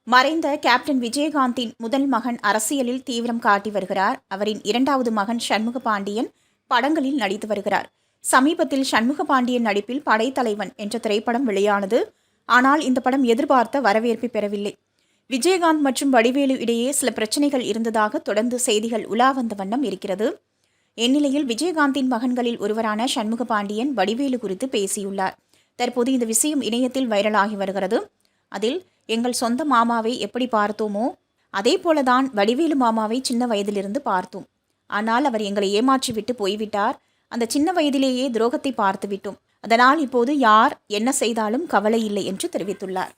மறைந்த கேப்டன் விஜயகாந்தின் முதல் மகன் அரசியலில் தீவிரம் காட்டி வருகிறார். அவரின் இரண்டாவது மகன் சண்முக பாண்டியன் படங்களில் நடித்து வருகிறார். சமீபத்தில் சண்முக பாண்டியன் நடிப்பில் படைத்தலைவன் என்ற திரைப்படம் வெளியானது. ஆனால் இந்த படம் எதிர்பார்த்த வரவேற்பை பெறவில்லை. விஜயகாந்த் மற்றும் வடிவேலு இடையே சில பிரச்சனைகள் இருந்ததாக தொடர்ந்து செய்திகள் உலா வந்த வண்ணம் இருக்கிறது. இந்நிலையில் விஜயகாந்தின் மகன்களில் ஒருவரான சண்முக பாண்டியன் வடிவேலு குறித்து பேசியுள்ளார். தற்போது இந்த விஷயம் இணையத்தில் வைரலாகி வருகிறது. அதில், எங்கள் சொந்த மாமாவை எப்படி பார்த்தோமோ அதே போலதான் வடிவேலு மாமாவை சின்ன வயதிலிருந்து பார்த்தோம். ஆனால் அவர் எங்களை ஏமாற்றிவிட்டு போய்விட்டார். அந்த சின்ன வயதிலேயே துரோகத்தை பார்த்து விட்டோம். அதனால் இப்போது யார் என்ன செய்தாலும் கவலை இல்லை என்று தெரிவித்துள்ளார்.